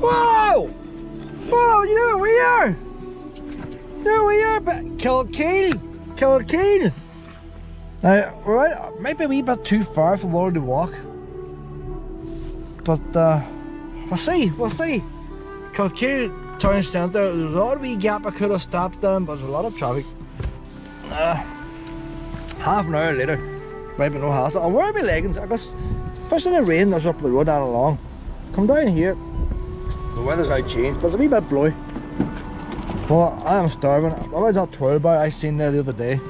Whoa! Whoa, you know where we are? There we are, but Kilkeel! Kilkeel! Now, right, maybe a wee bit too far for Water to walk. But, we'll see. Kilkeel town centre, there's a lot of wee gap I could have stopped in, but there's a lot of traffic. Half an hour later, maybe no hassle. I'm wearing my leggings, I guess, especially in the rain that's up the road and along. Come down here, the weather's now changed, but it's a wee bit blowy. Well, I am starving. What was that twirl bar I seen there the other day?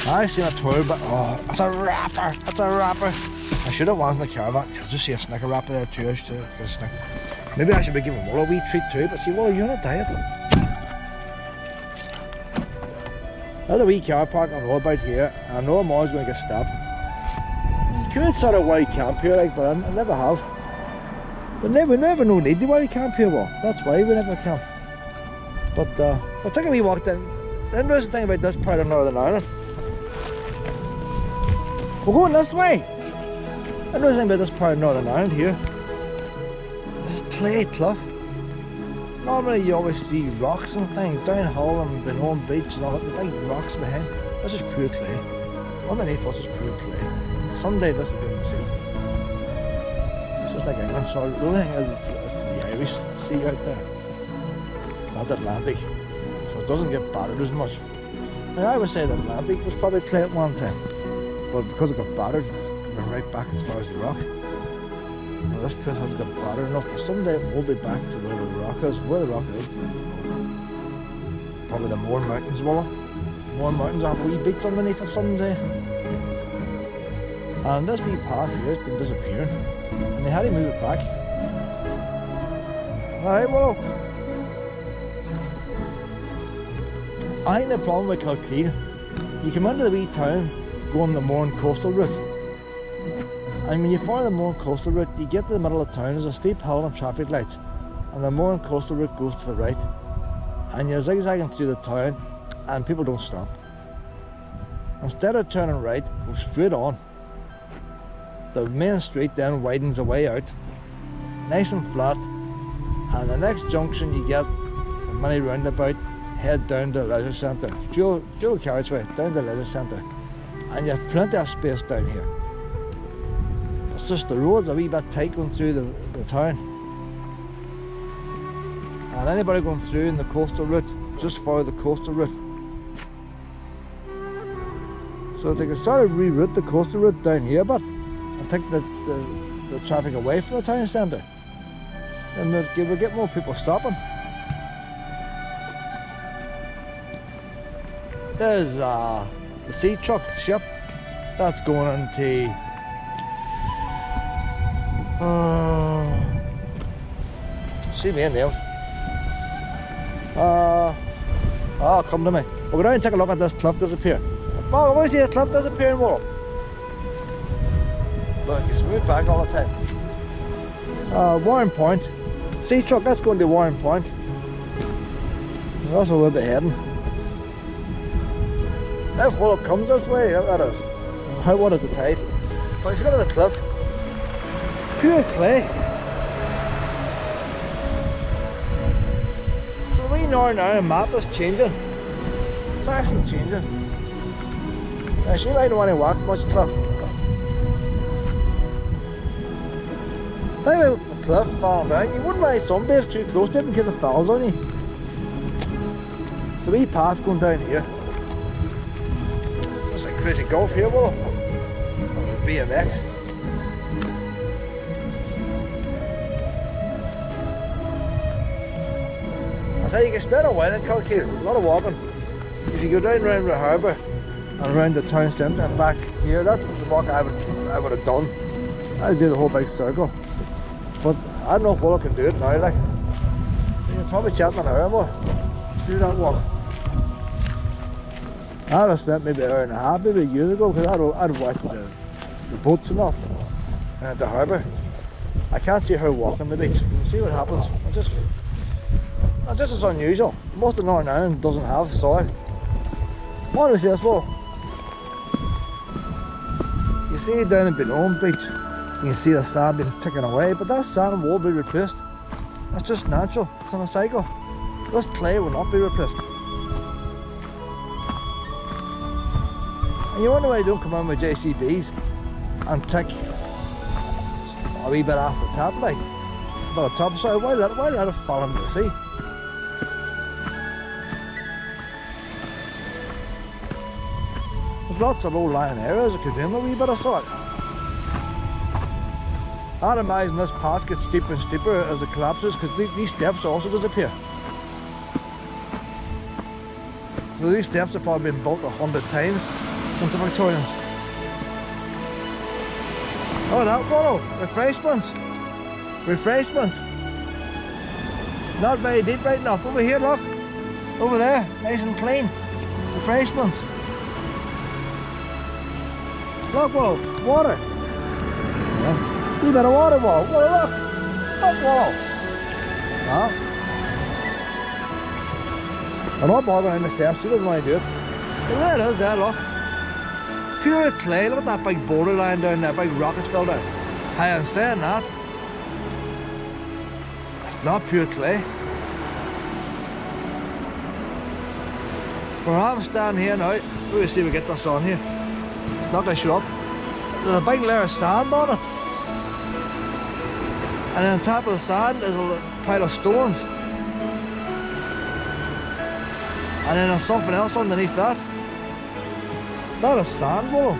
I seen a twirl bar. Oh, it's a wrapper. It's a wrapper. I should have wanted in the caravan. I'll just see a snicker wrapper there too. For a snack. Maybe I should be giving Walla a wee treat too. But see, Walla, you're on a diet. There's a wee car park on the road about here. I know I'm always going to get stopped. You could sort of why camp here, like, but I never have. But we never no need to why camp here. Well, that's why we never camp. But we'll take a wee walk down. The interesting thing about this part of Northern Ireland, we're going this way. The interesting thing about this part of Northern Ireland here, this is clay clough. Normally you always see rocks and things down Hull and Benone Beach and all that, the big rocks behind. This is pure clay. Underneath us is pure clay. Someday this will be in the sea. It's just like England. So the only thing is it's the Irish Sea out there. It's not the Atlantic, so it doesn't get battered as much. Now, I would say the Atlantic was probably clay at one time, but because it got battered, it went right back as far as the rock. Well, this place hasn't got battered enough, but someday it will be back to where the rock is. Where the rock is, probably the Mourne Mountains, Walla. Mourne Mountains have wee beats underneath it someday. And this wee path here has been disappearing, and they had to move it back. Alright, Walla. I think the problem with Kilkeel, you come into the wee town going the Mourne coastal route, and when you follow the Mourne coastal route, you get to the middle of town, there's a steep hill and traffic lights, and the Mourne coastal route goes to the right, and you're zigzagging through the town, and people don't stop. Instead of turning right, go straight on. The main street then widens away out, nice and flat, and the next junction you get a mini roundabout, head down to the leisure centre, dual carriageway down to the leisure centre, and you have plenty of space down here. It's just the roads a wee bit tight going through the town, and anybody going through in the coastal route, just follow the coastal route. So if they can sort of reroute the coastal route down here, but and take the traffic away from the town centre, then we'll get more people stopping. There's the sea truck ship that's going into see me in nails. Oh, come to me. We'll go down and take a look at this cliff disappear. Oh, I want to see the cliff disappearing more. Look, it's moved back all the time. Warren Point. Sea truck, that's going to Warren Point. That's where we'll be heading. If well it comes this way, that is. How what is the tide? But if you look at the cliff, pure clay. So the wee Northern Ireland map is changing. It's actually changing. Now she might not want to walk much cliff. Think about the cliff falling down. You wouldn't want to sunbathe too close to it in case it falls on you. It's a wee path going down here. It's like crazy golf here, well, BMX. I say you can spend a while in Kilkeel, a lot of walking. If you go down around the harbour and around the town centre and back here, that's the walk I would have done. I'd do the whole big circle. But I don't know if Walla can do it now, like. You're probably chatting an hour more to do that walk. I'd have spent maybe an hour and a half, maybe years ago, because I'd have watched the boats and all at the harbour. I can't see her walking the beach. We'll see what happens. It's just as unusual. Most of Northern Ireland doesn't have soil. Why do we see this wall? You see down in Benone Beach, you can see the sand being taken away, but that sand will be replaced. That's just natural. It's on a cycle. This play will not be replaced. And you wonder why they don't come in with JCBs and tick a wee bit off the top, like, but the top side. Why let it fall into the sea? There's lots of low-lying areas that could do a wee bit of salt. I'd imagine this path gets steeper and steeper as it collapses, because these steps also disappear. So these steps have probably been built 100 times since the Victorians. Oh, that bottle! Refreshments! Refreshments! Not very deep right enough. Over here, look! Over there, nice and clean. Refreshments. Look, Wallow, water! Yeah. You got a water bottle. Wallow, look! Look, Wallow! No. I'm not bothering in the steps, she doesn't want to do it. But there it is, there, look. Pure clay, look at that big boulder line down there, big rock is filled out. I am saying that. It's not pure clay. Perhaps down here now, we'll see if we get this on here. It's not going to show up. There's a big layer of sand on it. And then on top of the sand is a pile of stones. And then there's something else underneath that. That is sand, Wallow.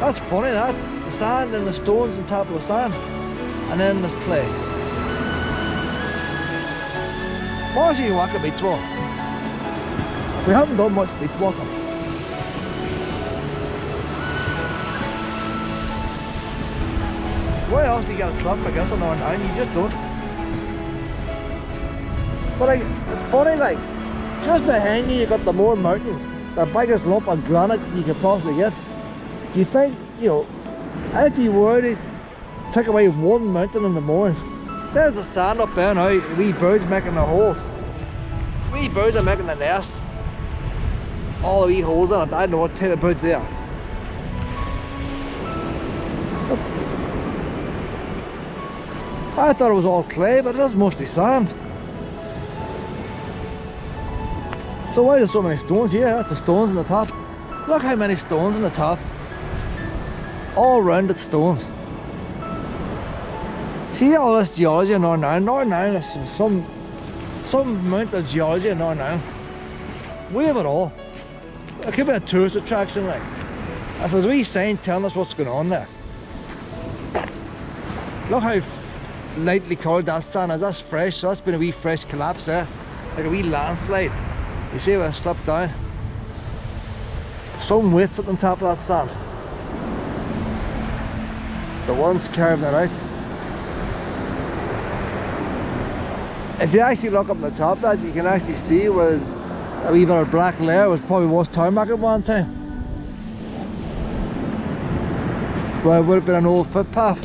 That's funny, that. The sand and the stones on top of the sand. And then this clay. Why should you walk a beach walk? We haven't done much beach walking. Why else do you get a club like this on Northern Ireland? You just don't. But like, it's funny, like, just behind you got the Moor Mountains, the biggest lump of granite you could possibly get. You think, you know, if you were to take away one mountain in the moors, there's the sand up there now, wee birds making the holes. Wee birds are making the nests. All the wee holes in it, I don't know what type of birds they are. I thought it was all clay, but it is mostly sand. So why are there so many stones here? That's the stones on the top. Look how many stones on the top. All rounded stones. See all this geology in Northern Ireland? Northern Ireland is some amount of geology in Northern Ireland. We have it all. It could be a tourist attraction, like. If there's a wee sign telling us what's going on there. Look how lightly coloured that sand is. That's fresh, so that's been a wee fresh collapse there. Like a wee landslide. You see where it slipped down? Some weights at the top of that sand. The one's carving it out. If you actually look up at the top of that, you can actually see where a wee bit of black layer was probably was tarmac at one time. Where it would have been an old footpath.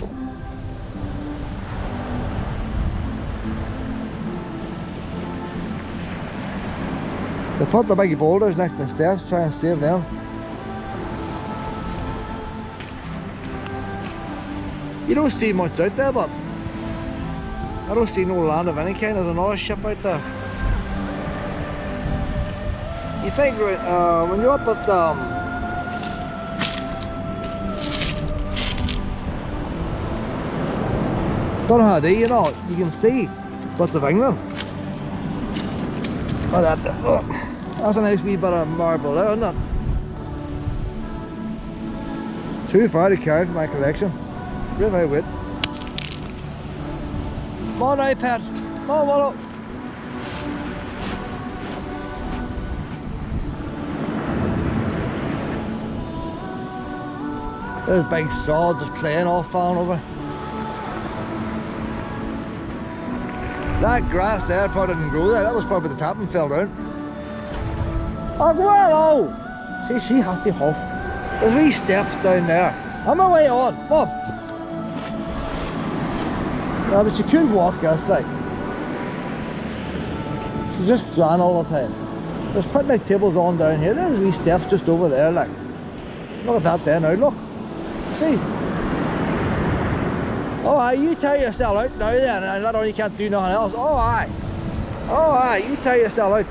They put the big boulders next to the steps, try and save them. You don't see much out there, but I don't see no land of any kind. There's another ship out there. You think when you're up at Dunhaddy, you know, you can see bits of England. Oh, that's a nice wee bit of marble there, isn't it? Too far to carry for my collection. Real very wet. Come on now, Pat. Come on, Wallow. There's big sods of clay and all falling over. That grass there probably didn't grow there. That was probably the top and fell down. Oh, Wallow! See, she has to huff. There's wee steps down there. On my way on, Bob. Yeah, but she could walk this, like. She just ran all the time. There's picnic tables on down here. There's wee steps just over there, like. Look at that there now, look. See? Oh aye, you tire yourself out now then, and not only you can't do nothing else. Oh aye. Oh aye, you tire yourself out.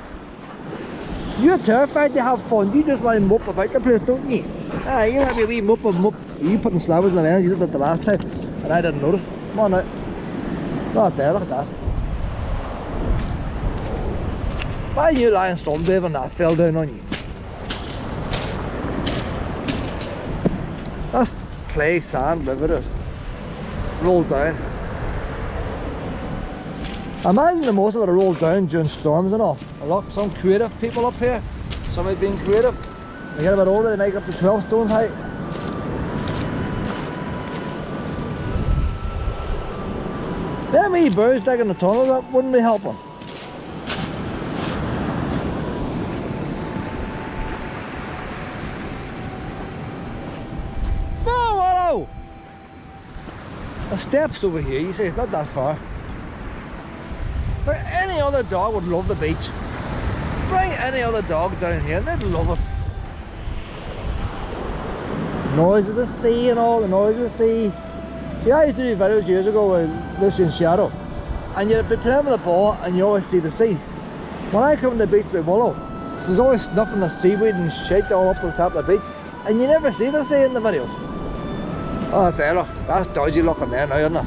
You're terrified to have fun, you just want to mope about the place, don't you? Aye, you have your wee mope of mope. You putting slabs in the lens, you did that the last time, and I didn't notice. Come on now. Not there, look at that. Why are you lying sunbathing and that fell down on you? That's clay, sand, whatever it is. Rolled down. Imagine the most of it rolled down during storms and all. Look, some creative people up here. Somebody being creative. They get a bit older, they make up to 12 stones high. Them wee birds digging the tunnel up wouldn't be helping. Oh, the steps over here, you say it's not that far. But any other dog would love the beach. Bring any other dog down here and they'd love it. Noise of the sea and all, the noise of the sea. See, I used to do videos years ago with Lucy and Shadow, and you'd be playing with the ball and you always see the sea. When I come to the beach with Willow, there's always snuffing the seaweed and shit all up on the top of the beach, and you never see the sea in the videos. Oh, there, look, that's dodgy looking there now, isn't it?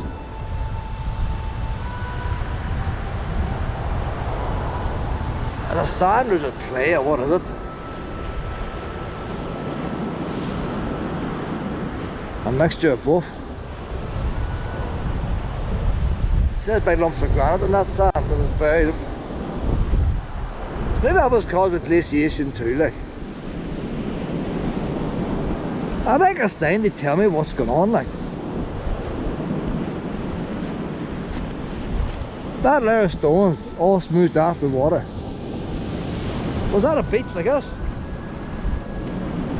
And the sand is a clay, or what is it? A mixture of both. See those big lumps of granite in that sand that was buried. Maybe that was caused with glaciation too, like. I'd like a sign to tell me what's going on, like. That layer of stones all smoothed off with water. Was that a beach like this?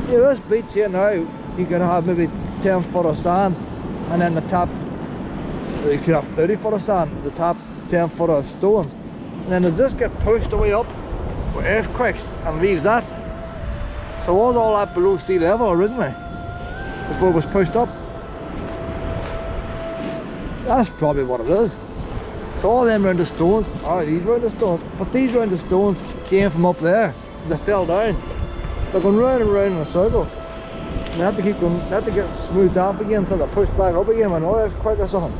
Yeah, this beach here now, you could have maybe 10 foot of sand, and then the top, you could have 30 foot of sand, the top 10 foot of stones, and then does this get pushed away up with earthquakes and leaves that? So was all that below sea level originally, before it was pushed up? That's probably what it is. So all them round the stones, oh these round the stones, but these round the stones came from up there, they fell down. They're going round and round in circles. They have to keep going, they have to get smoothed off again until they're pushed back up again when all that's quick or something.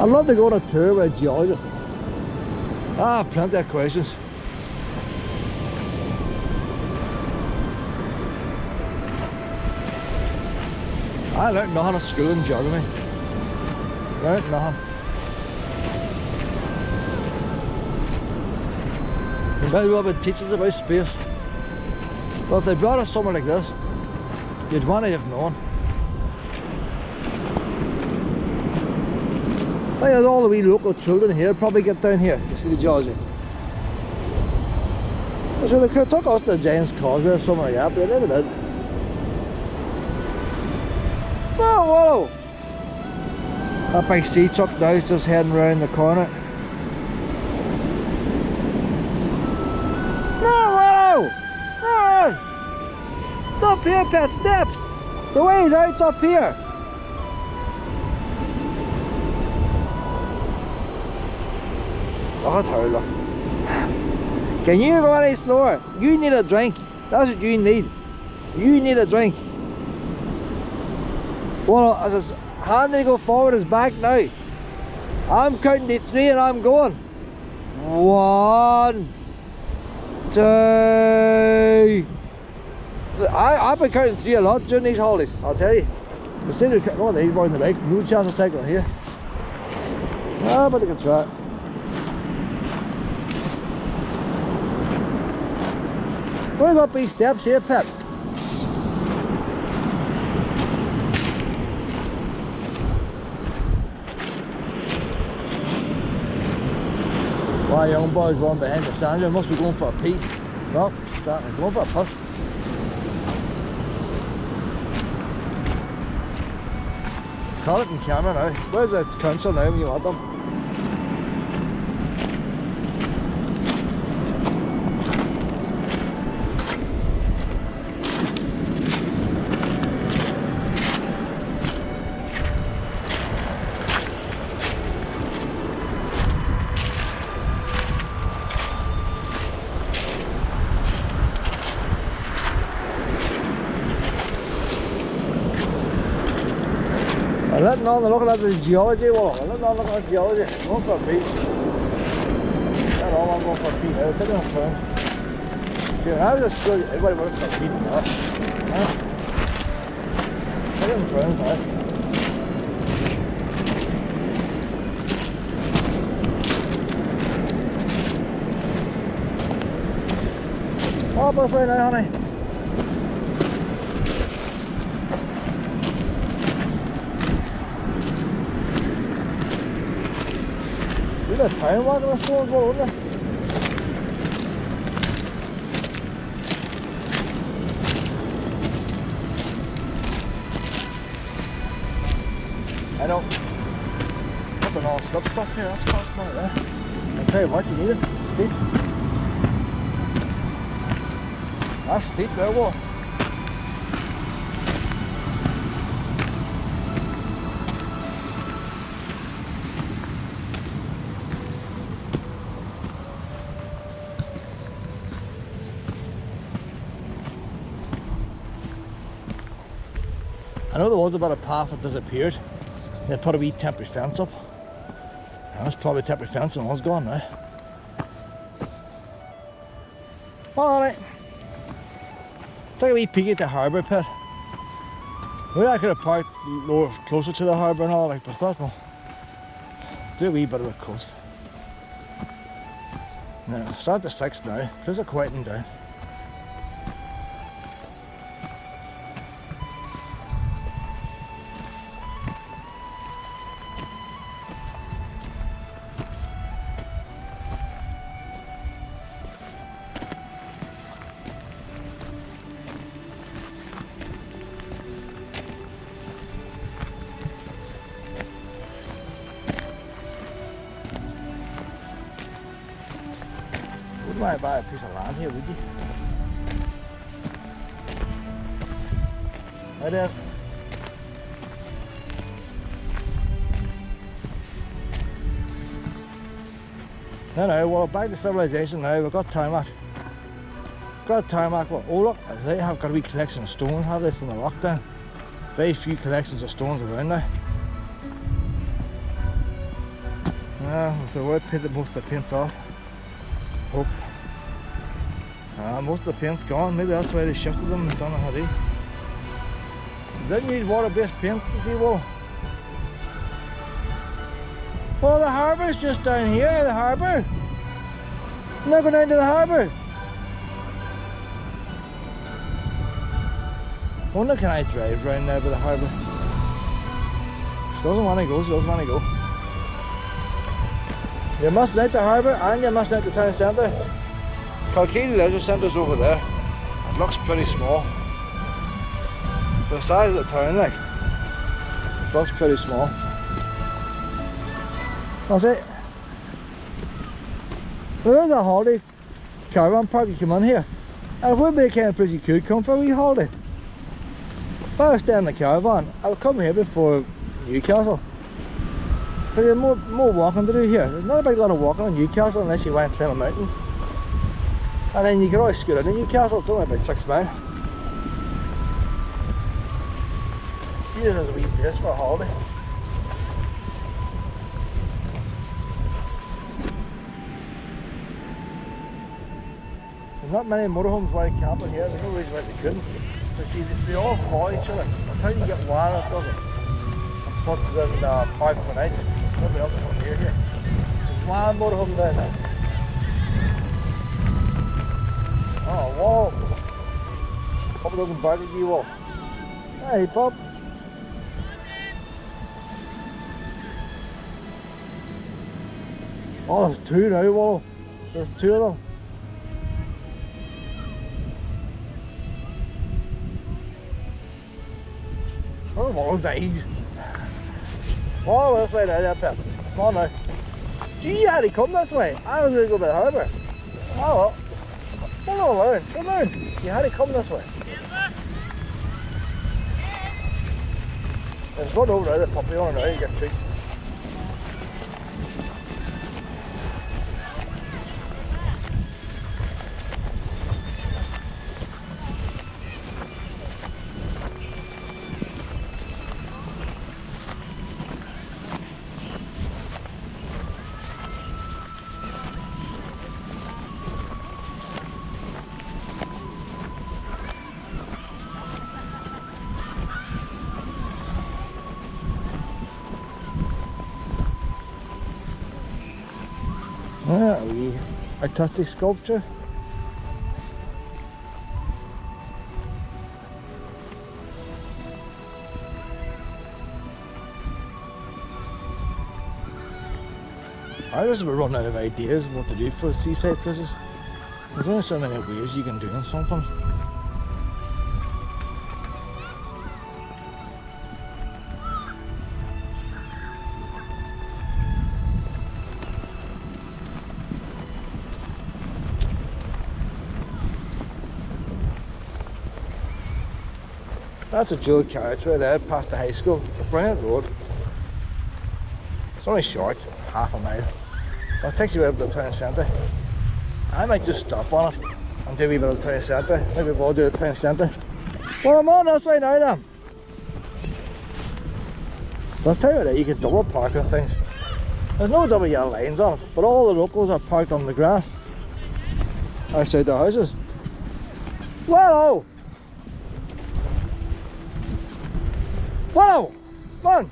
I'd love to go on a tour with a geologist. I have plenty of questions. I learnt nothing at school in geography. Learnt nothing. You might as well be teachers about space. Well, if they brought us somewhere like this, you'd want to have known. Like, there's all the wee local children here probably get down here to see the geology. So they could have took us to the Giant's Causeway or somewhere like that, but they never did. Oh, whoa! That big sea truck now is just heading round the corner. No, whoa! No! It's up here, pet, steps! The way's out, it's up here! Oh, that's hard, look. Can you go any slower? You need a drink. That's what you need. You need a drink. Well, as his hand to go forward, his back now. I'm counting to 3 and I'm going. 1, 2. I've been counting 3 a lot during these holidays, I'll tell you. We'll see the one of these boys in the bike. No chance of cycling here. Ah, but they can try it. We've got these steps here, Pep. Why young boys run behind the sand, must be going for a pee. No, starting going for a puss. Call it in camera now. Where's the council now when you want them? letting on, they're looking at the geology. Well, they're letting on looking at geology. I'm going for a beat. That's all I'm going for a beat now. Taking on turns. See, when I was at school, everybody went for a beat and that. Taking on turns now. Oh, this way now, honey. You're a time walking the stone as well, isn't it? I know. Nothing all slip stuff here, that's past my there. I'll tell you what, you need it. Steep. That's steep there, well. I know there was about a path that disappeared. They put a wee temporary fence up. And that's probably temporary fence and all's gone now. Alright. Take a wee peek at the harbour pit. Maybe I could have parked lower, closer to the harbour and all, like, but that will do a wee bit of the coast. Now, it's at the 6 now, because they're quieting down. You might buy a piece of land here, would you? Right there. No, well, back to civilization now. We've got tarmac. Got tarmac. Well, oh look, they have got a wee collection of stones, have they, from the lockdown? Very few collections of stones around now. With the word painted most of the paint's off. Hope. Most of the paint's gone. Maybe that's why they shifted them and done a hurry. Didn't use water-based paints, you see, well. Well, the harbour's just down here, the harbour. I'm not going down to the harbour. Wonder can I drive round there by the harbour? She doesn't want to go, she doesn't want to go. You must out the harbour and you must out the town centre. Kilkeel leisure centre's over there. It looks pretty small. For the size of the town, like, it looks pretty small. That's it. There's a holiday caravan park you come in here. And it would be a kind of place you could come for a wee holiday. If I was staying in the caravan, I would come here before Newcastle. But there's more walking to do here. There's not a big lot of walking in Newcastle unless you want to climb a mountain. And then you can always scoot into Newcastle, it's only about 6 miles. Here is a wee place for a holiday. There's not many motorhomes where you camp in here, there's no reason why they couldn't. But see, they all follow each other. Until you get one that doesn't. And put it in park for night. Nobody else will near here. There's one motorhome there now. Oh, wall. Papa doesn't bark at you, wall. Hey, Pop. Oh, there's 2 now, wall. There's 2 of them. Oh, Wallow's eyes. Oh, this way now, there, Pep. Come on now. Gee, you had to come this way. I was going to go by the harbour. Oh, well. Come on, come on. You had to come this way. There's one over there, there's puppy on now, you get treats. A wee artistic sculpture. I just about running out of ideas of what to do for seaside places. There's only so many ways you can do something. That's a dual carriageway there past the high school, a brilliant road. It's only short, half a mile, but it takes you right up to the town centre. I might just stop on it and do a wee bit of the town centre. Maybe we'll do the town centre. Well, I'm on this way now then. But I'll tell you what, you can double park on things. There's no double yellow lines on it, but all the locals are parked on the grass outside their houses. Whoa! Whoa! Come on!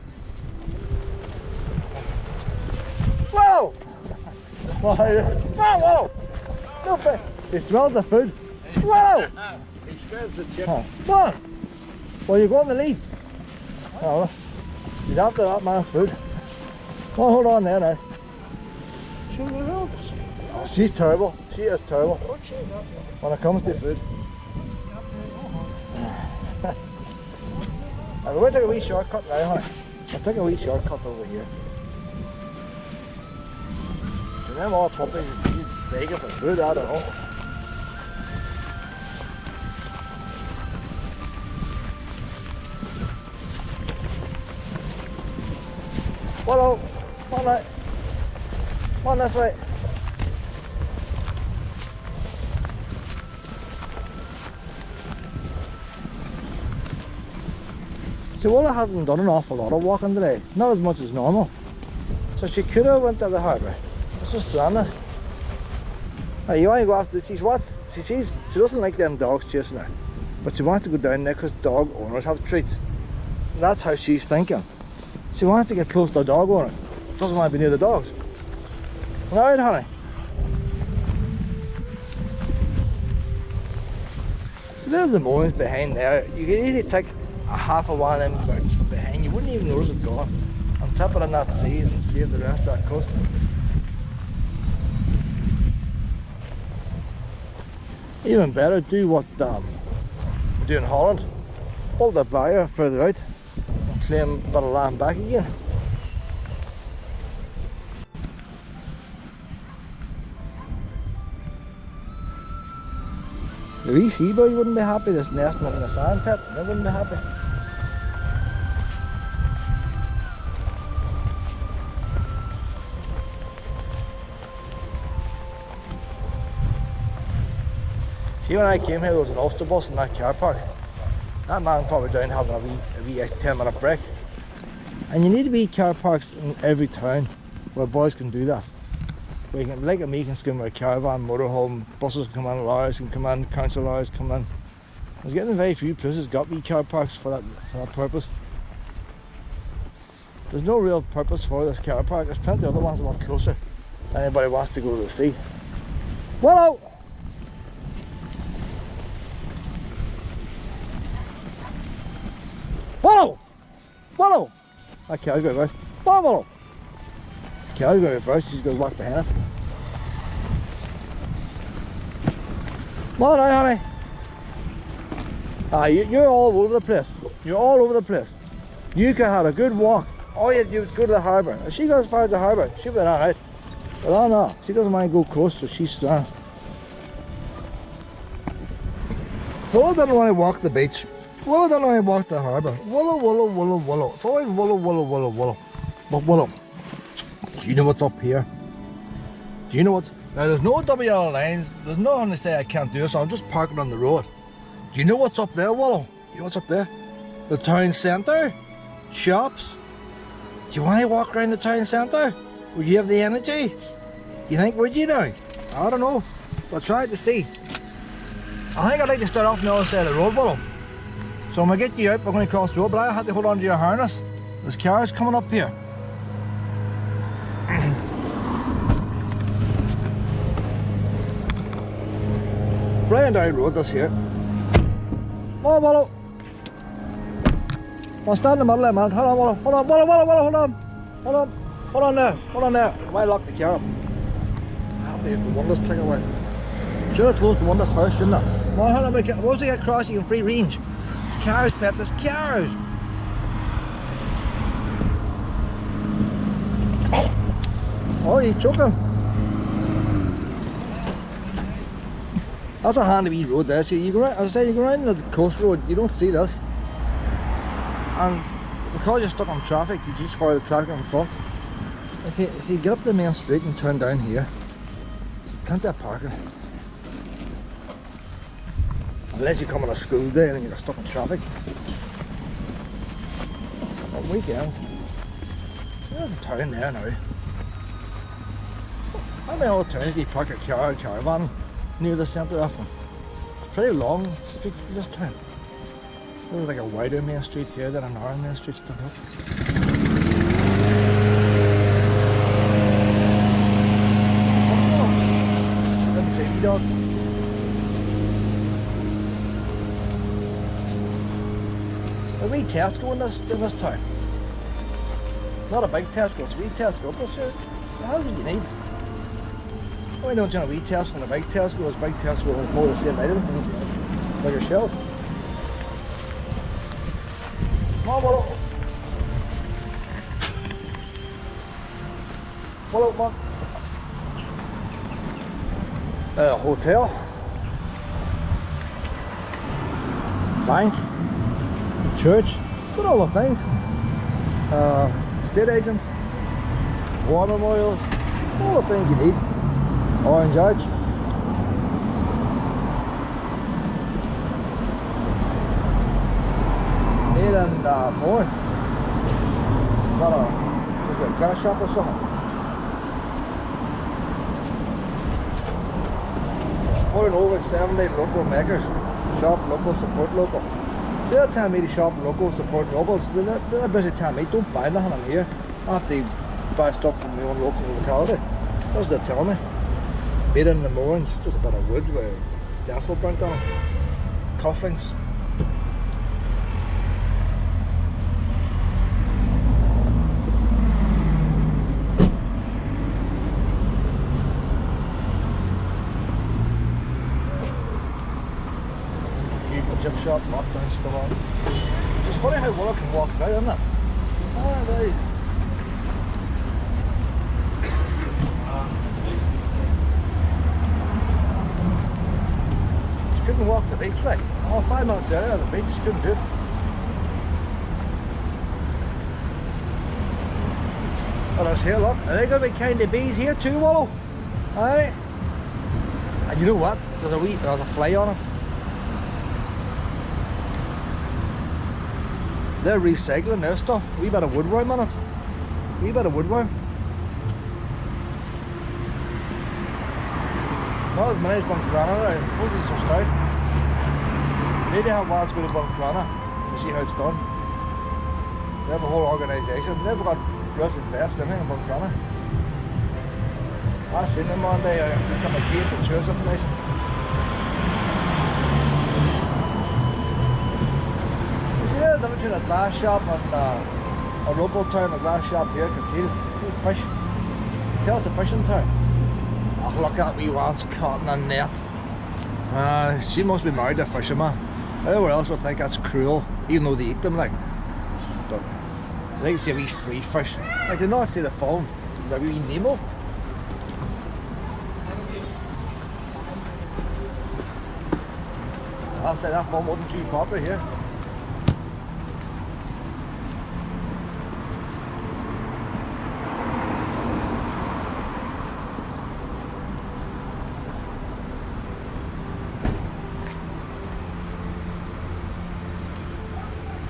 Whoa! Whoa! No fish! He smells the food. Whoa! He smells the chip. Oh, come on! Well, you go on the lead. Oh, he's after that man's food. Well, hold on there now. Oh, she's terrible. She is terrible. When it comes to food. I'm going to take a wee shortcut now, honey. I'll take a wee shortcut over here. So them all puppies are begging for food, I don't know. Hello, come on now. Come on this way. So Willa hasn't done an awful lot of walking today, not as much as normal. So she could have went to the harbour. It's just random. Now you want to go after, she doesn't like them dogs chasing her, but she wants to go down there because dog owners have treats. And that's how she's thinking. She wants to get close to the dog owner, doesn't want to be near the dogs. Alright, honey. So there's the mowings behind there. You can easily take a half of one of them birds from behind, you wouldn't even notice it gone. And tip it in that sea and save the rest of that coast. Even better, do what we do in Holland. Pull the barrier further out and claim a bit of land back again. The wee sea boy wouldn't be happy, just nesting up in a sand pit. They wouldn't be happy. See, when I came here, there was an Austell bus in that car park. That man probably down having a wee 10-minute break. And you need to be car parks in every town where boys can do that. Where you can, like me, can come with a caravan, motorhome, buses can come in, lorries can come in, council lorries come in. There's getting very few places got wee car parks for that purpose. There's no real purpose for this car park. There's plenty of other ones a lot closer. Anybody wants to go to the sea. Hello! Willow! Willow! That cow's going first. Come on, Willow! The cow's going first, she's going to walk behind it. Come on now, honey. Ah, you're all over the place. You're all over the place. You could have a good walk. All you had to do was go to the harbour. If she goes as far as the harbour, she'll be alright. But oh no, she doesn't mind to go close, so she's strong. Willow doesn't want to walk the beach. Willow doesn't want to walk the harbour. Willow. It's always Willow. But Willow, do you know what's up here? Do you know what's... Now there's no double yellow lines. There's nothing to say I can't do, so I'm just parking on the road. Do you know what's up there, Willow? You know what's up there? The town centre? Shops? Do you want to walk around the town centre? Would you have the energy? You think, would you now? I don't know. We'll try to see. I think I'd like to start off on the other side of the road, Willow. So I'm going to get you out, we're going to cross the road, but I have to hold on to your harness. There's cars coming up here. laying down road this here. Oh, Wallow. I'll stand in the middle there, man. Hold on, Wallow. Hold on, Wallow, Wallow, Wallow, hold on. Hold on. Hold on there. Hold on there. Why lock the car up? I'll be the windows take away. Should have closed the window first, shouldn't I? Well, hold on, once I get across, you can free range. There's cars, pet, there's cars. Oh, he's choking. That's a handy wee road there. See, you go around, as I say, you go around the coast road, you don't see this. And because you're stuck on traffic, you just follow the traffic in front. If you get up the main street and turn down here, you can't get parking. Unless you come on a school day and you're stuck in traffic. On weekends, there's a town there now. How many other towns do you park a caravan near the centre of them? It's pretty long streets to this town. This is like a wider main street here than a narrow main street split up. Didn't see me, dog. A wee Tesco in this town. Not a big Tesco, it's a wee Tesco. But sure, how do you need? Why don't you have a wee Tesco and a big Tesco? It's big Tesco and more the same item like yourself. Come on, Wallow. Wallow, come on. Hotel. Bank. Church. It's got all the things. Estate agents. War memorials. It's all the things you need. Orange Arch. And more. Is that a glass shop or something? Supporting over 70 local makers. Shop local, support local. See that time me to shop local, support locals. They're a busy time, mate. Don't buy nothing in here. I have to buy stuff from my own local locality. That's what they tell me. Made in the moorings, just a bit of wood with stencil burnt on it. Cufflinks. Chip shop, lockdown stuff on. It's funny how well I can walk about, isn't it? Oh, right. Just couldn't walk the beach like. Oh, 5 minutes out of the beach, just couldn't do it. Well, that's here, look. Are they going to be kind of bees here too, Wallow? Aye. And you know what? There's a fly on it. They're recycling their stuff. We better woodworm on it. We better woodworm. Not as many as Bunkrana now. What's this for start? They have ones go to Bunkrana to see how it's done. They have a whole organisation. They've got Russ Invest in Bunkrana. I seen them one day. I come a cave and tours information. See the difference between a glass shop and a local town, a glass shop here, Kilkeel. Fish. You tell it's a fishing town. Oh, look at me once caught in a net. She must be married to a fisherman. Everyone else would think that's cruel, even though they eat them like. But they can see a wee free fish. Like, did not see the film, the wee Nemo. I'll say that film wasn't too popular here.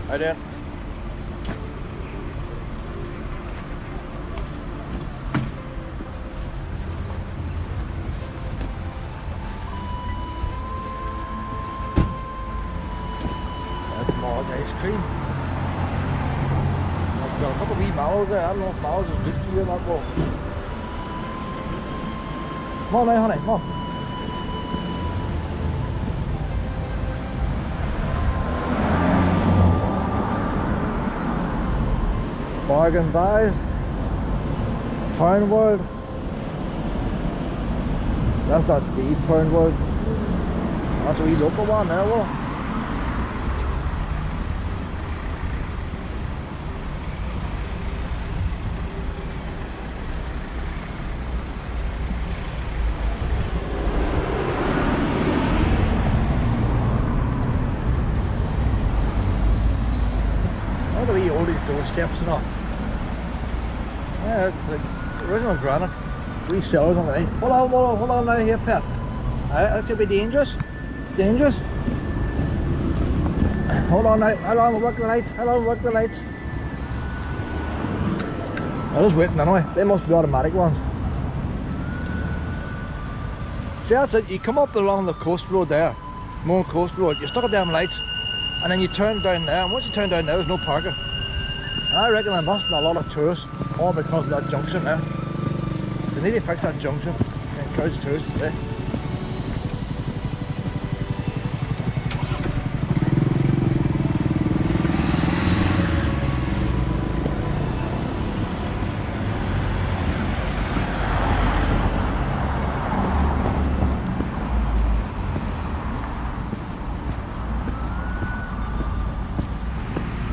Hi there. That's Mars ice cream. It's got a couple of wee mallows there. I don't know if mallows is good for you or not. Well, come on now, honey, come on. Bargain buys. Pound World. That's not the Pound World. That's a wee local one there, well. All the wee old doorsteps and all. Yeah, it's like original granite. Wee cellars underneath. Hold on now here, pet. That could be dangerous. Dangerous. Hold on now. How long will work the lights? How long will work the lights? I'm just waiting anyway. They must be automatic ones. See, that's it. You come up along the coast road there, Mourne Coast Road. You stuck at them lights, and then you turn down there. And once you turn down there, there's no parking. And I reckon there must be a lot of tourists, all because of that junction there. They need to fix that junction to encourage tourists today.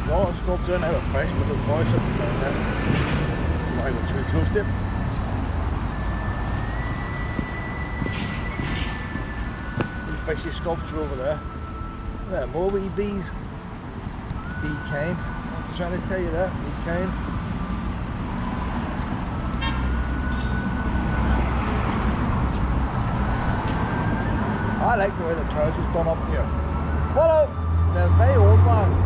Well, it's stopped down out of fresh, but there's boys sitting down there. I got too close to it. Fishy sculpture over there. There, more wee bees. Be kind. I'm trying to tell you that. Be kind. I like the way the towers is done up here. Well, they're very old ones.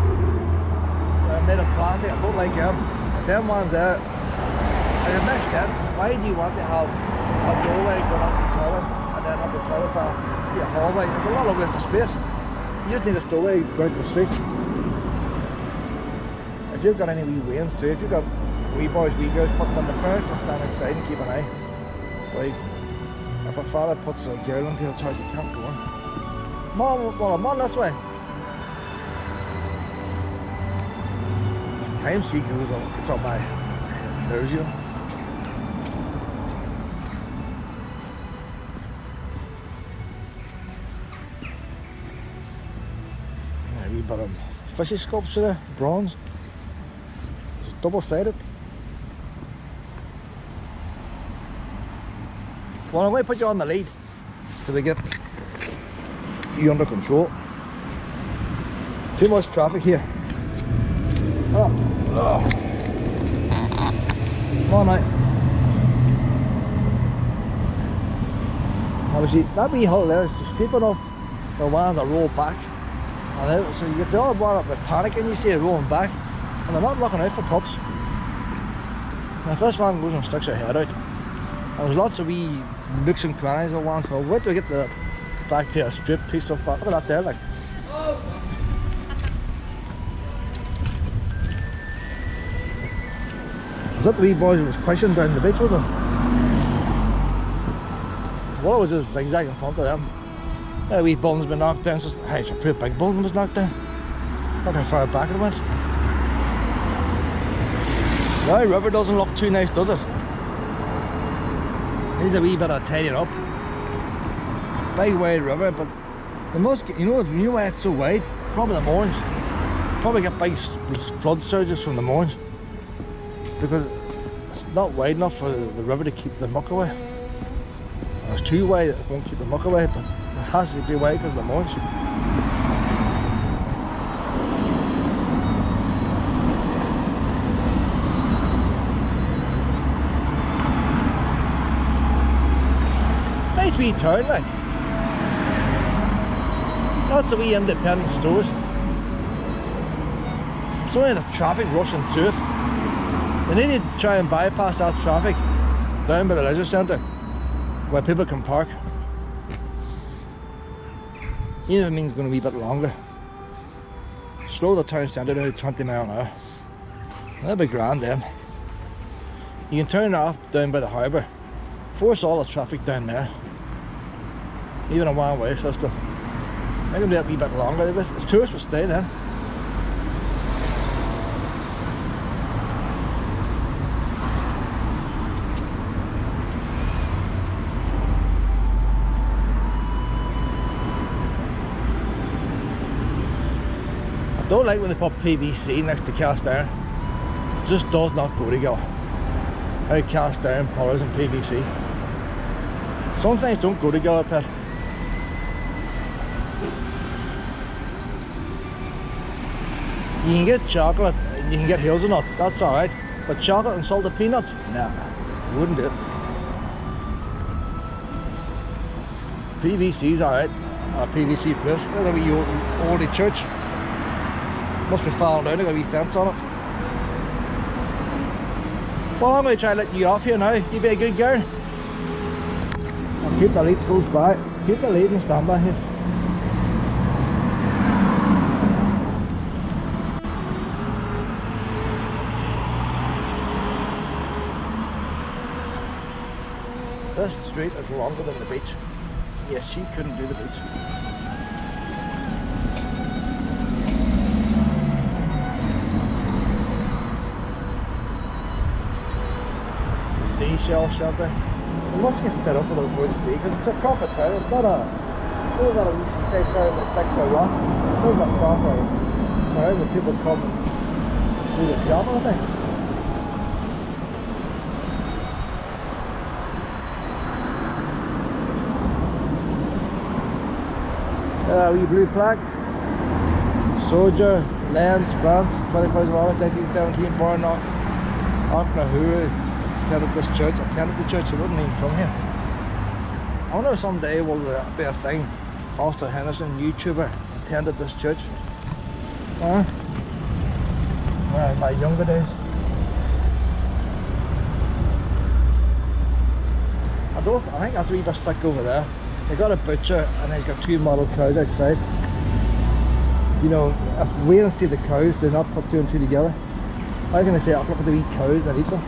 They're made of plastic. I don't like them. But them ones there, it makes sense. Why do you want to have a doorway going up the toilets and then have the toilets off? Yeah, hallway. There's a lot of waste of space. You just need a doorway going to the street. If you've got any wee wains too, if you've got wee boys, wee girls, put them on the parents and stand outside and keep an eye. Like, if a father puts a girl into a house, you can't go in. Come on this way. Time seeking gets on my nerves, you know. But fishy sculpture there, bronze. It's double-sided. Well, I'm going to put you on the lead till we get you under control. Too much traffic here. Oh. Come on now. Obviously, that wee hill there is just steep enough for one to roll back. So you get the odd one up with panic and you see it rolling back, and they're not looking out for pups. And if this one goes and sticks her head out, and there's lots of wee nooks and crannies at once, so wait till we get back to a straight piece of fat. Look at that there, like. Was that the wee boys that was pushing down the beach, was it? Well, it was just zigzag in front of them. That wee building's been knocked down. So, hey, it's a pretty big building was knocked down. Look how far back it went. The river doesn't look too nice, does it? Needs a wee bit of tidying up. Big wide river, but the most, you know why it's so wide? It's probably the moorings. Probably get big flood surges from the moorings, because it's not wide enough for the river to keep the muck away. Or it's too wide, it won't keep the muck away, but it has to be wide because of the moorings. Nice wee town, like. Lots of wee independent stores. It's only the traffic rushing through it. They need to try and bypass that traffic down by the leisure centre where people can park. Even if it means going to be a bit longer. Slow the town centre down to 20 miles an hour. That'll be grand then. You can turn it off down by the harbour. Force all the traffic down there. Even a one-way system. Make them do it a wee bit longer. The tourists will stay then. Don't like when they put PVC next to cast iron. It just does not go together. How cast iron pillars and PVC. Some things don't go together, pet. You can get chocolate and you can get hazelnuts, that's alright. But chocolate and salted peanuts? Nah, wouldn't do it. PVC's alright. A PVC place. Look at the oldie church. Must be falling down, they've got a wee fence on it. Well, I'm going to try to let you off here now. You be a good girl. I'll keep the lead close by. Keep the lead and stand by here. This street is longer than the beach. Yes, she couldn't do the beach. The seashell shelter. We must get fed up with those words sea because it's a proper town. It's not a wee seaside town that sticks to a rock. It's not a proper town where people come and do the shopping, I think. Wee blue plaque. Soldier, Lens, France, 25th of August 1917, born Knocknahoora. Attended this church. Attended the church, he wasn't even from here. I wonder if someday will be a thing. Austell Henderson, YouTuber, attended this church. My younger days. I think that's a wee bit sick over there. They got a butcher and he's got 2 model cows outside. You know, if we don't see the cows, they're not put 2 and 2 together. How can I say, I'll look at the wee cows and eat them?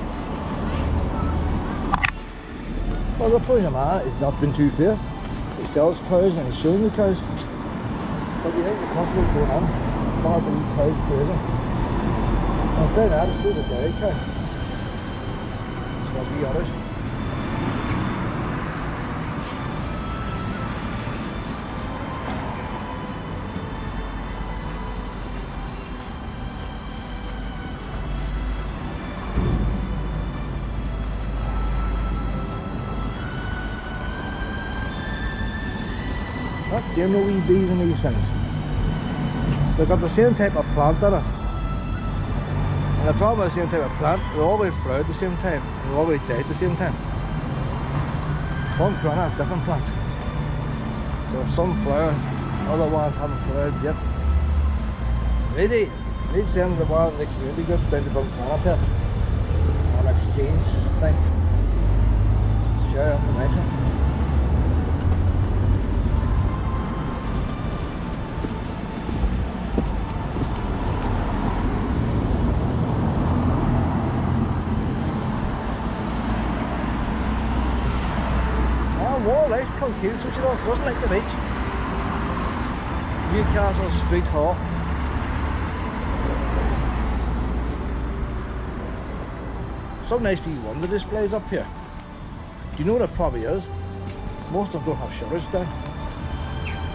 Well, the point of man is not been two-faced. He sells cows and he's showing the cows. But you think the customers going on, not the wee cows grazing. Instead of that, it's through the dairy cow. It's got wee others. Not seeing no wee bees in these things. They've got the same type of plant in it. And the problem with the same type of plant, they always flower at the same time, and they always die at the same time. One plant has different plants. So some flower, other ones haven't flowered yet. Really, need to send the one the community group down to Buncana Pit. An exchange thing. Share information. Warm nice Kilkeel, so she doesn't like the beach. Newcastle Street Hall. Some nice wee wonder displays up here. Do you know what it probably is? Most of them don't have shutters down.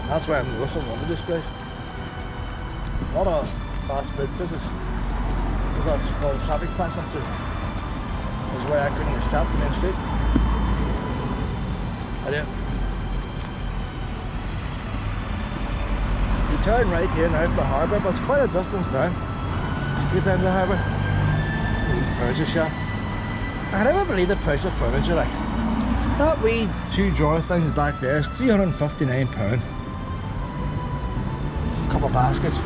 That's why I'm noticing wonder displays. A lot of fast food places. Because that's all the traffic passing through. That's why I couldn't get stopped in the main street. I do. You turn right here now for the harbour, but it's quite a distance now. Get down to the harbour. Furniture shop. I can never believe the price of furniture, like. That wee 2 drawer things back there is £359. A couple of baskets.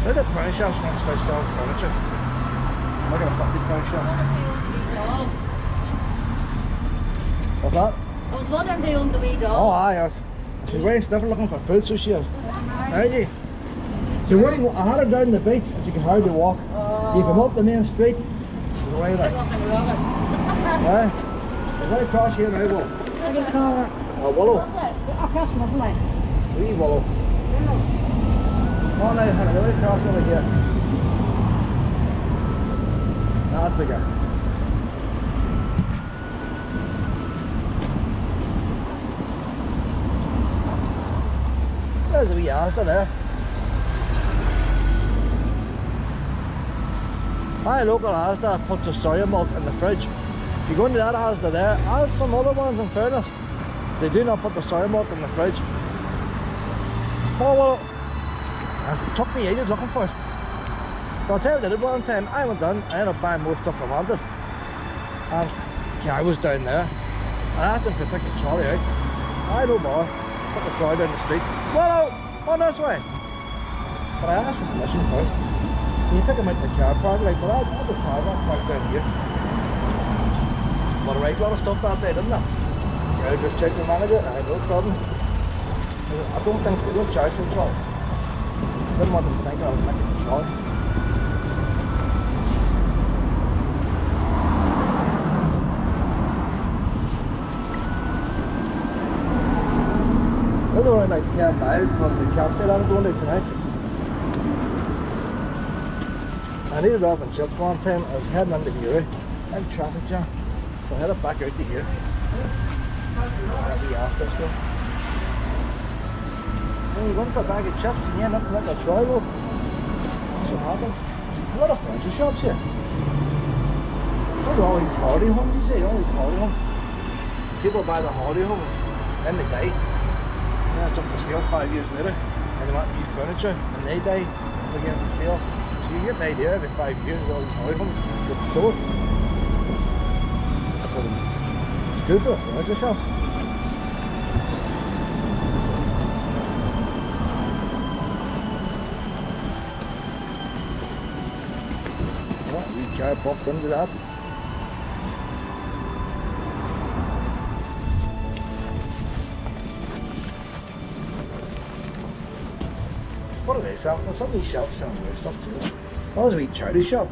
Look at the furniture shops when I start selling furniture. Look at a £50 shop. What's that? I was wondering who owned the wee dog. Oh, aye, yes. She's very sniffing looking for food, so she is. Alrighty. So I had her down the beach and she could hardly walk. You come up the main street, there's a way there. Right? We're going to cross here now, Will. What do you call it? Willow. Across the line. Wee Willow. Come on now, honey, we're going to cross over here. That's the guy. There's a wee Austell there. My local Austell puts a soya milk in the fridge. If you go into that Austell there, and some other ones in fairness, they do not put the soya milk in the fridge. Oh well, it took me ages looking for it. But I'll tell you what I did one time. I went down, I ended up buying more stuff I wanted. And yeah, I was down there. I asked him to take the trolley out. I no bother. Took the trolley down the street. Well, on this way. But I asked for permission first. And you took him out the car park, like, well, I had the car park down here. But a right lot of stuff that day, didn't I? Yeah, just check the manager, I had no problem. I don't think they don't charge for the trolley. Didn't want them to think I was making the trolley. It's only like 10 miles from the campsite I'm going to tonight. I needed off in chips one time. I was heading into here, and traffic jam, so I headed back out to here. I'll be asked this stuff. When you run for a bag of chips and you end up like a trolley road, that's what happens. A lot of furniture shops here. Look at all these holiday homes, you see, all these holiday homes. People buy the holiday homes, then they die. Yeah, it's up for sale 5 years later, and they want new furniture, and they die again for sale. So you get the idea, every 5 years all these holiday homes get sold. That's what it's good for the furniture shops. What, we car popped into that. What are they selling? There's some of these shops selling weird stuff too. Oh, there's a wee charity shop.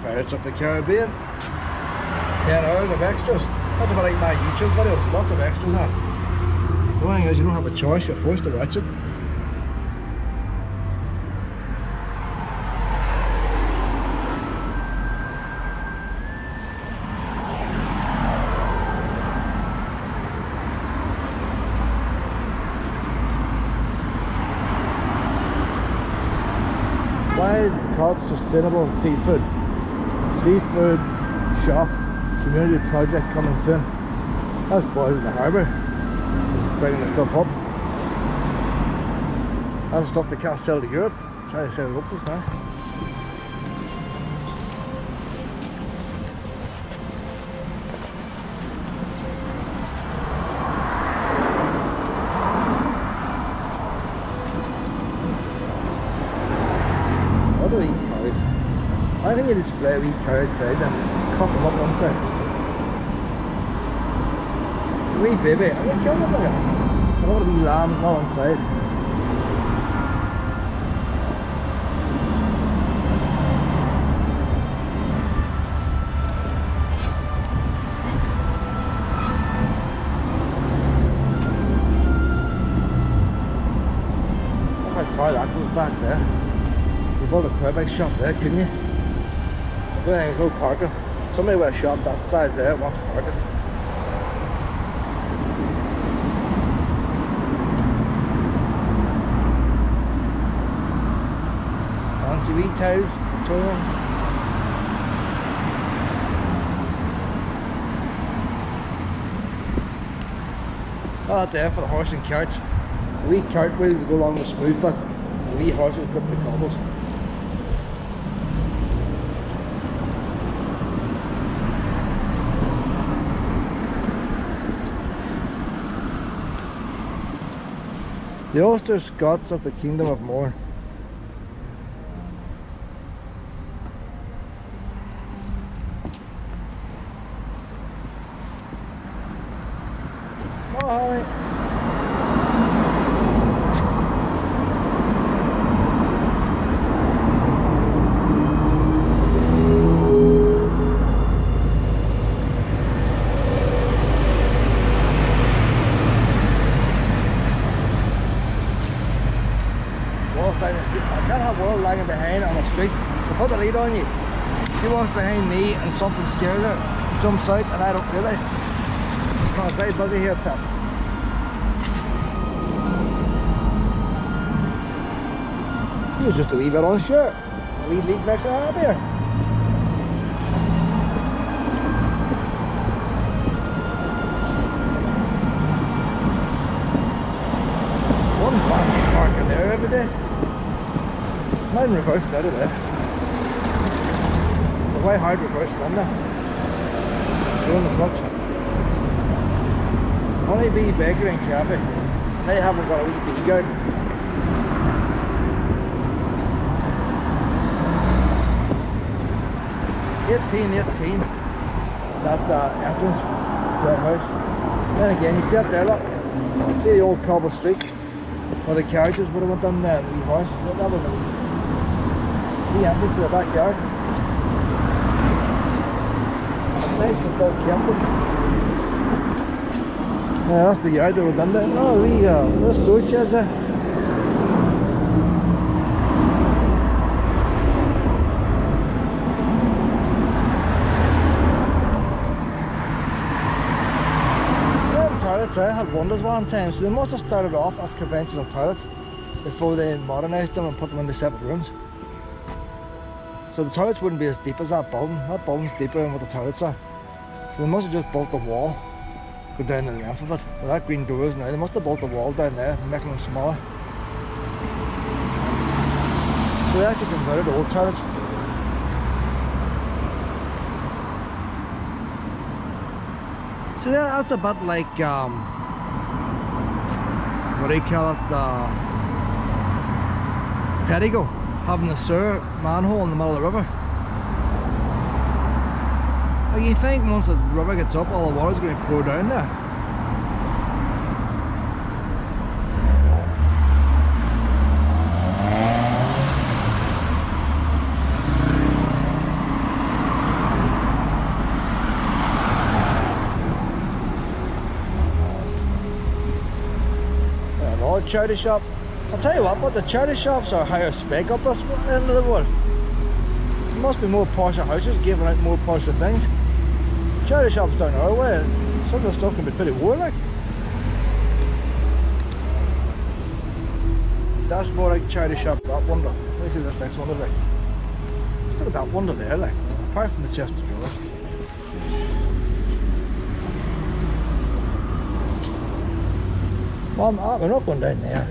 Pirates of the Caribbean. 10 hours of extras. That's about like my YouTube videos. Lots of extras on it. The only thing is you don't have a choice, you're forced to watch it. Why is it called Sustainable Seafood? Seafood shop, community project coming soon. That's boys in the harbour. Just bringing the stuff up. That's the stuff they can't sell to Europe. Try to sell it up this now. Other wee cars. I think you display a wee car outside and cut them up one side. A wee baby, I think kill them like a lot of wee lambs not on side. Look how far that goes back there. You built a Quebec shop there, couldn't you? There's no parking. Somebody with a shop that size there wants parking. Fancy wee tows, touring. Oh, that's there for the horse and carts. The wee cart wheels go along the smooth bit. The wee horses grip the cobbles. The Ulster Scots of the Kingdom of Mourne. Oh, Holly. I can't have Will lagging behind on the street. They put the lead on you. She walks behind me and something scares her, jumps out and I don't realise. Oh, it's very busy here, pal. was just a wee bit unsure. A wee leak makes her happier. One plastic park in there every day. Mine reversed out of there. But why hard reverse on there? Showing the clutch. Only wee baker in cafe. They haven't got a wee bee garden. $18.18. That entrance to that house. Then again, you see up there, look. See the old cobble street where the carriages would have went down there, the wee horse. That was a wee entrance to the backyard. It's nice and still kept. Yeah, that's the yard that we're done there. Oh, the storage sheds there. Them toilets there had wonders one time, so they must have started off as conventional toilets before they modernised them and put them into separate rooms. So the toilets wouldn't be as deep as that building. That building's deeper than what the toilets are. So they must have just built the wall. Go down the length of it. Well, that green door is now. They must have built the wall down there, making them smaller. So they actually converted old toilets. So that's a bit like what do you call it? Pettigo, having the sewer manhole in the middle of the river. You think once the river gets up, all the water's going to pour down there. And all the charity shop. I'll tell you what, but the charity shops are higher spec up this end of the world. There must be more posher houses giving out more posher things. Charity shops down our way, some of the stuff can be pretty warlike. That's more like charity shop, that window. Let me see this next one like. Just look at that window there, like, apart from the chest of drawers. Mom, we're not going down there.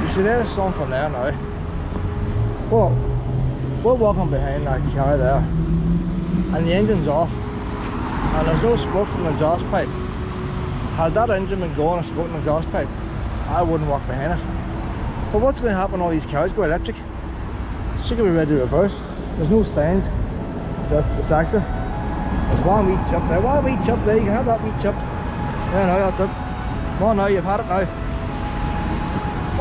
See, there's something there now. Well, we're walking behind that car there, and the engine's off, and there's no smoke from the exhaust pipe. Had that engine been going and smoking the exhaust pipe, I wouldn't walk behind it. But what's going to happen when all these cars go electric? She could be ready to reverse. There's no signs that it's active. There's one wee chip there, you can have that wee chip. Yeah, no, that's it. Come on now, you've had it now.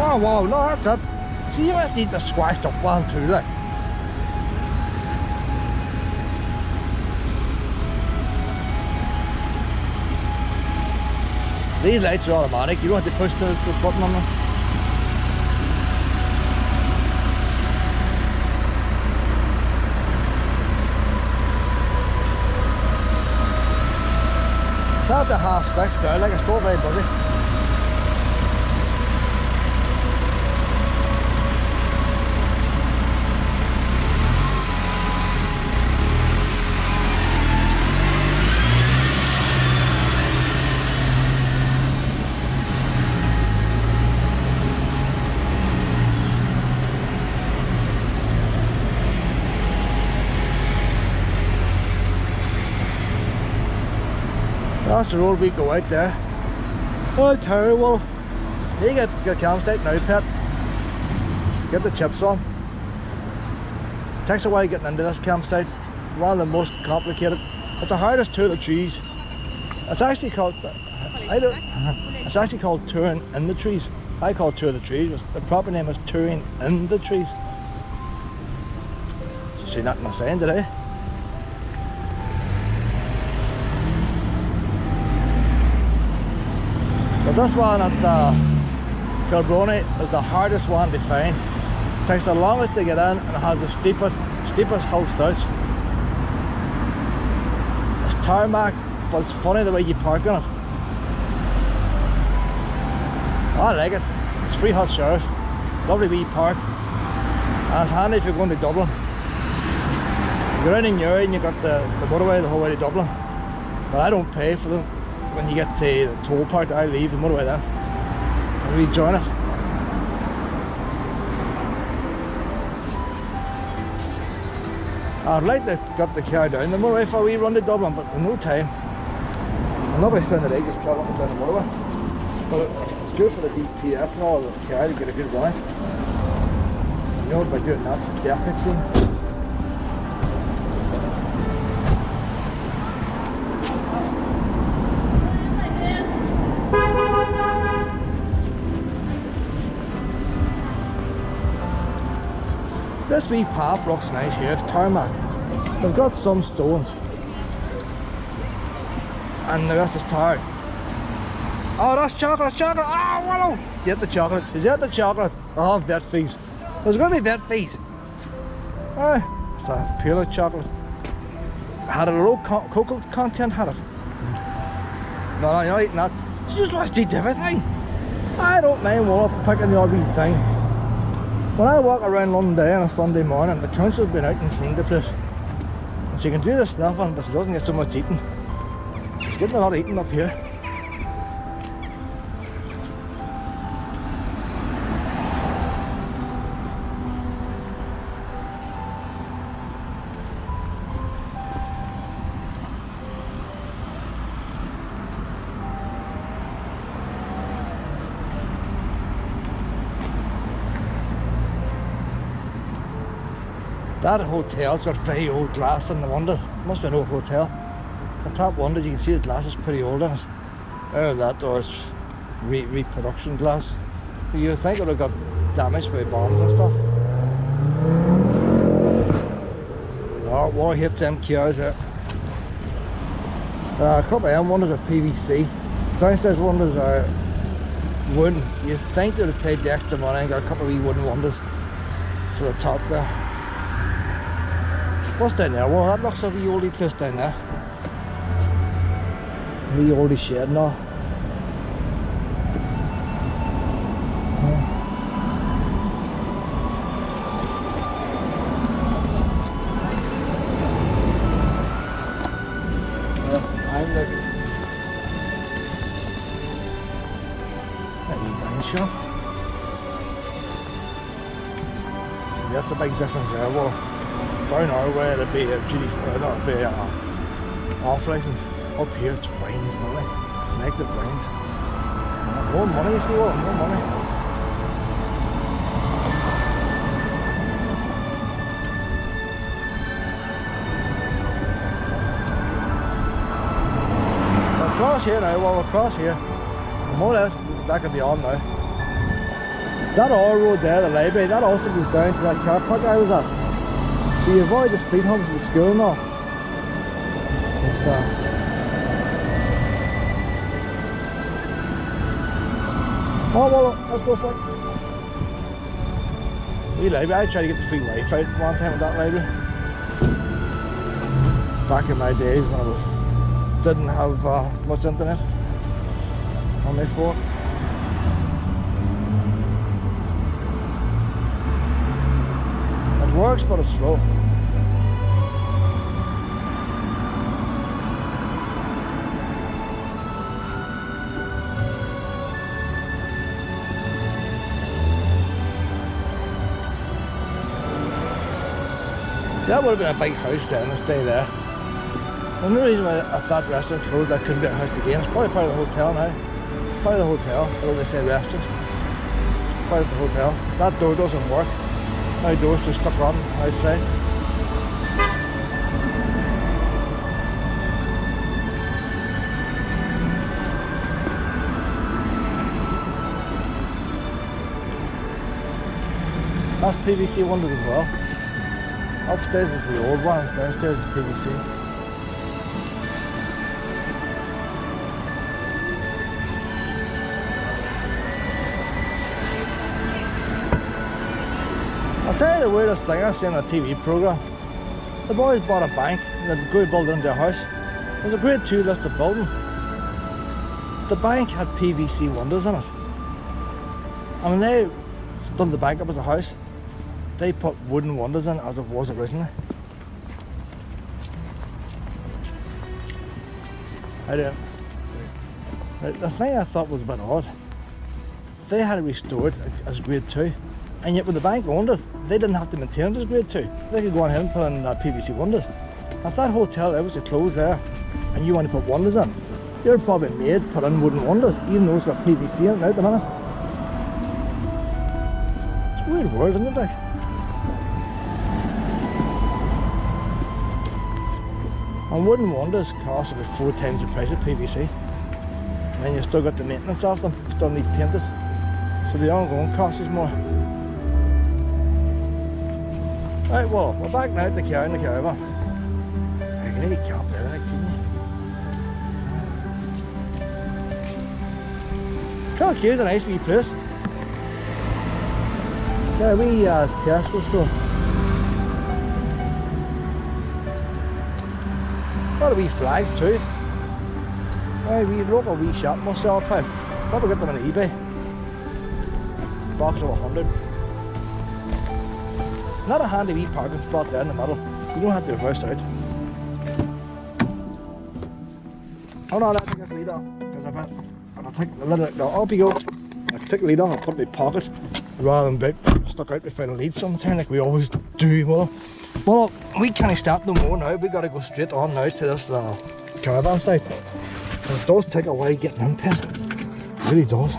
Oh, wow, no, that's it. See, you just need to squash the one too, like. These lights are automatic, you don't have to push the button on them. So that's a 6:30 there, like, it's still very busy. That's the road we go out there. Oh, terrible. You get the campsite now, pet. Get the chips on. Takes a while getting into this campsite. It's one of the most complicated. It's the hardest tour of the trees. It's actually called it's actually called touring in the trees. I call it tour of the trees. The proper name is touring in the trees. Did you see nothing I'm saying today? But this one at Kilbrony is the hardest one to find. It takes the longest to get in and it has the steepest hill stouch. It's tarmac, but it's funny the way you park on it. I like it. It's free hot showers, lovely wee park, and it's handy if you're going to Dublin. You're in Newry and you've got the motorway the whole way to Dublin, but I don't pay for them. When you get to the toll part, I leave the motorway then and rejoin it. I'd like to get the car down the motorway for a wee run to Dublin, but with no time. I'm not going to spend the day just travelling down the motorway. But it's good for the DPF and all the car to get a good run. You know, by doing that, it's definitely clean. This wee path looks nice here, it's tarmac. They've got some stones. And the rest is tar. Oh, that's chocolate, chocolate! Oh, Willow! She ate the chocolate, she's ate the chocolate. Oh, vet fees. There's going to be vet fees. It's a pure chocolate. Had a low cocoa content, had it. No, you're not eating that. She just wants to eat everything. I don't mind Willow picking the odd wee thing. When I walk around London Day on a Sunday morning, the council's been out and cleaned the place. And she can do the snuffing, but she doesn't get so much eating. She's getting a lot of eating up here. That hotel's got very old glass in the windows. Must be an old hotel. The top windows, you can see the glass is pretty old in it. Either that or it's reproduction glass. You think it would have got damaged by bombs and stuff. Oh, war hits them cars there. A couple of them windows are PVC. Downstairs windows are wooden. You think they would have paid the extra money and got a couple of wee wooden windows for the top there. What's down there? Well, that looks like a wee oldie place down there. A wee oldie shed and all. I'm looking. A wee wine shop. See, that's a big difference there. Well, down our way it'd be a off license. Up here it's wines, money. Selected wines. More money, you see what? More money. We're across here now, well we're across here. More or less that could be on now. That all road there, the library, that also goes down to that car park I was at. So you avoid the speed humps at the school and all. But, oh well, let's go for it. The library, I tried to get the free Wi-Fi one time at that library. Back in my days when I didn't have much internet on my phone. It works, but it's slow. See, that would have been a big house then, and stay there. The only reason why if that restaurant closed, that couldn't be a house again. It's probably part of the hotel now. It's part of the hotel, although they say restaurant. It's part of the hotel. That door doesn't work. My door's just stuck on outside. That's PVC windows as well. Upstairs is the old ones, downstairs is PVC. I'll tell you the weirdest thing I seen on a TV programme. The boys bought a bank and they're going to build it into their house. It was a grade 2 listed building. The bank had PVC windows in it. And when they done the bank up as a house, they put wooden windows in as it was originally. I do. Right, the thing I thought was a bit odd, they had it restored as grade 2, and yet when the bank owned it, they didn't have to maintain it as grade 2. They could go ahead and put in PVC windows. If that hotel was to close there, and you want to put windows in, you're probably made put in wooden windows, even though it's got PVC in it now at the minute. It's a weird world, isn't it? Like? And wooden windows cost about 4 times the price of PVC. And then you've still got the maintenance of them, you still need painted. So the ongoing cost is more. Right, well, we're back now to carrying the caravan. I can nearly camp there, couldn't you? Kilkeel's a nice wee place. Yeah, we Tesco store. A lot of wee flags too. Right, we local wee shop must sell a pound. Probably get them on eBay. Box of 100. Not a handy wee parking spot there in the middle. You don't have to reverse out. Hold on, I'll take this lead off. Because I'll take the lid, no, up you go. I'll take the lead off and put it in my pocket rather than be stuck out behind the lead sometime like we always do. Well, we can't stop no more now. We got to go straight on now to this caravan site. It does take a while getting in, Pet. It really does.